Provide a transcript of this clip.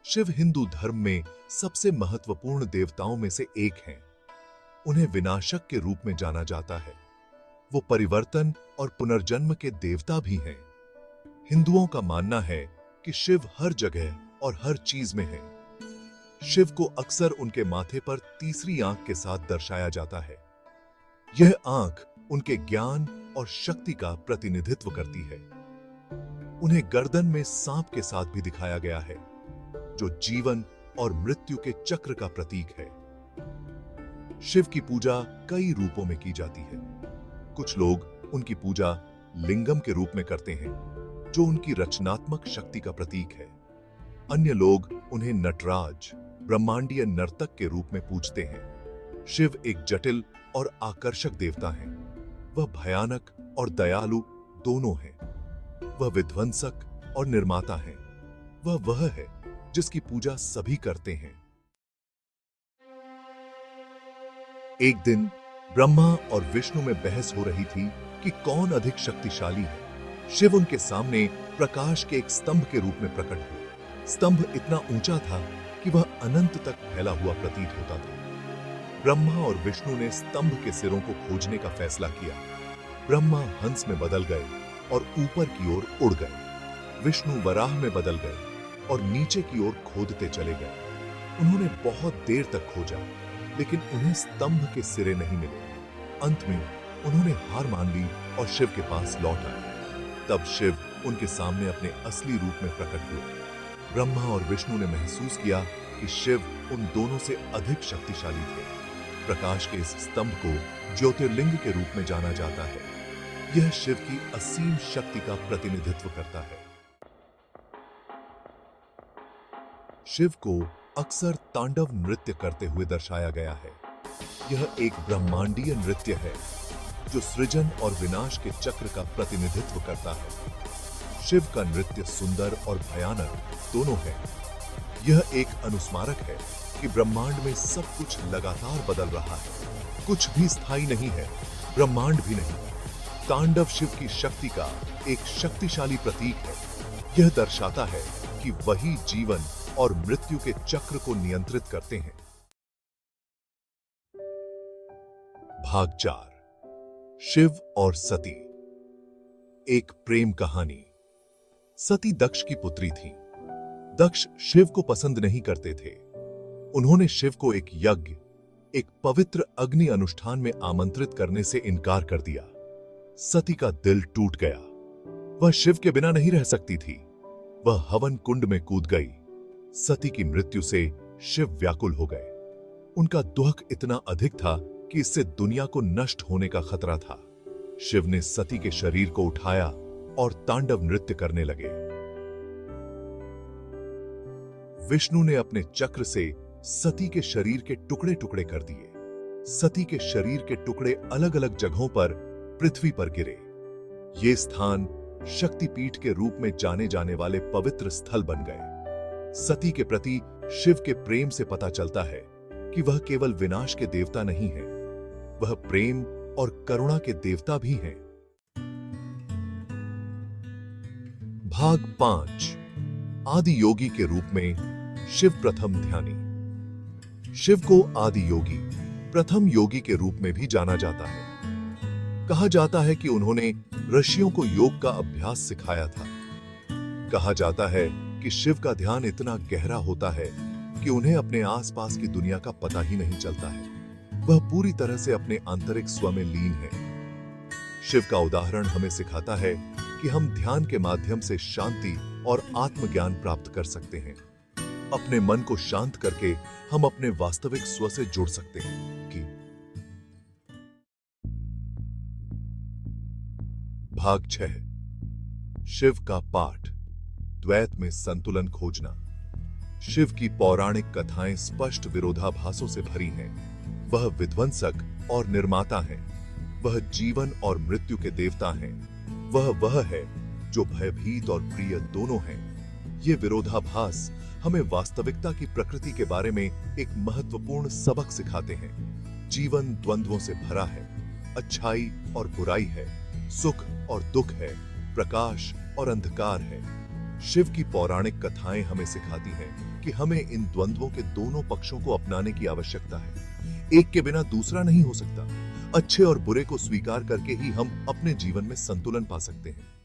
शिव हिंदू धर्म में सबसे महत्वपूर्ण देवताओं में से एक हैं। उन्हें विनाशक के रूप में जाना जाता है। वो परिवर्तन और पुनर्जन्म के देवता भी हैं। हिंदुओं का मानना है कि शिव हर जगह और हर चीज में है। शिव को अक्सर उनके माथे पर तीसरी आंख के साथ दर्शाया जाता है। यह आंख उनके ज्ञान और शक्ति का प्रतिनिधित्व करती है। उन्हें गर्दन में सांप के साथ भी दिखाया गया है, जो जीवन और मृत्यु के चक्र का प्रतीक है। शिव की पूजा कई रूपों में की जाती है। कुछ लोग उनकी पूजा लिंगम के रूप में करते हैं, जो उनकी रचनात्मक शक्ति का प्रतीक है। अन्य लोग उन्हें नटराज, ब्रह्मांडीय नर्तक के रूप में पूजते हैं। शिव एक जटिल और आकर्षक देवता हैं। वह भयानक और दयालु दोनों हैं। वह विध्वंसक और निर्माता हैं। वह है जिसकी पूजा सभी करते हैं। एक दिन ब्रह्मा और विष्णु में बहस हो रही थी कि कौन अधिक शक्तिशाली है। शिव उनके सामने प्रकाश के एक स्तंभ के रूप में प्रकट हुए। स्तंभ इतना ऊंचा था कि वह अनंत तक फैला हुआ प्रतीत होता था। ब्रह्मा और विष्णु ने स्तंभ के सिरों को खोजने का फैसला किया। ब्रह्मा हंस में बदल गए और ऊपर की ओर उड़ गए। विष्णु वराह में बदल गए और नीचे की ओर खोदते चले गए। उन्होंने बहुत देर तक खोजा, लेकिन उन्हें स्तंभ के सिरे नहीं मिले। अंत में उन्होंने हार मान ली और शिव के पास लौट आए। तब शिव उनके सामने अपने असली रूप में प्रकट हुए। ब्रह्मा और विष्णु ने महसूस किया कि शिव उन दोनों से अधिक शक्तिशाली थे। प्रकाश के इस स्तंभ को ज्योतिर्लिंग के रूप में जाना जाता है। यह शिव की असीम शक्ति का प्रतिनिधित्व करता है। शिव को अक्सर तांडव नृत्य करते हुए दर्शाया गया है। यह एक ब्रह्मांडीय नृत्य है जो सृजन और विनाश के चक्र का प्रतिनिधित्व करता है। शिव का नृत्य सुंदर और भयानक दोनों है। यह एक अनुस्मारक है कि ब्रह्मांड में सब कुछ लगातार बदल रहा है। कुछ भी स्थायी नहीं है, ब्रह्मांड भी नहीं। तांडव शिव की शक्ति का एक शक्तिशाली प्रतीक है। यह दर्शाता है कि वही जीवन और मृत्यु के चक्र को नियंत्रित करते हैं। भाग 4, शिव और सती। एक प्रेम कहानी। सती दक्ष की पुत्री थी। दक्ष शिव को पसंद नहीं करते थे। उन्होंने शिव को एक यज्ञ, एक पवित्र अग्नि अनुष्ठान में आमंत्रित करने से इनकार कर दिया। सती का दिल टूट गया। वह शिव के बिना नहीं रह सकती थी। वह हवन कुंड में कूद गई। सती की मृत्यु से शिव व्याकुल हो गए। उनका दुख इतना अधिक था कि इससे दुनिया को नष्ट होने का खतरा था। शिव ने सती के शरीर को उठाया और तांडव नृत्य करने लगे। विष्णु ने अपने चक्र से सती के शरीर के टुकड़े टुकड़े कर दिए। सती के शरीर के टुकड़े अलग अलग जगहों पर पृथ्वी पर गिरे। ये स्थान शक्तिपीठ के रूप में जाने जाने वाले पवित्र स्थल बन गए। सती के प्रति शिव के प्रेम से पता चलता है कि वह केवल विनाश के देवता नहीं है, वह प्रेम और करुणा के देवता भी हैं। भाग 5, आदि योगी के रूप में शिव प्रथम ध्यानी। शिव को आदि योगी, प्रथम योगी के रूप में भी जाना जाता है। कहा जाता है कि उन्होंने ऋषियों को योग का अभ्यास सिखाया था। कहा जाता है कि शिव का ध्यान इतना गहरा होता है कि उन्हें अपने आसपास की दुनिया का पता ही नहीं चलता है। वह पूरी तरह से अपने आंतरिक स्व में लीन है। शिव का उदाहरण हमें सिखाता है कि हम ध्यान के माध्यम से शांति और आत्मज्ञान प्राप्त कर सकते हैं। अपने मन को शांत करके हम अपने वास्तविक स्व से जुड़ सकते हैं। कि भाग 6, शिव का पाठ, द्वैत में संतुलन खोजना। शिव की पौराणिक कथाएं स्पष्ट विरोधाभासों से भरी हैं। वह विध्वंसक और निर्माता हैं। वह जीवन और मृत्यु के देवता हैं। वह है जो भयभीत और प्रिय दोनों हैं। ये विरोधाभास हमें वास्तविकता की प्रकृति के बारे में एक महत्वपूर्ण सबक सिखाते हैं। जीवन द्वंद्वों से भरा है। अच्छाई और बुराई है, सुख और दुख है, प्रकाश और अंधकार है। शिव की पौराणिक कथाएं हमें सिखाती हैं कि हमें इन द्वंद्वों के दोनों पक्षों को अपनाने की आवश्यकता है। एक के बिना दूसरा नहीं हो सकता। अच्छे और बुरे को स्वीकार करके ही हम अपने जीवन में संतुलन पा सकते हैं।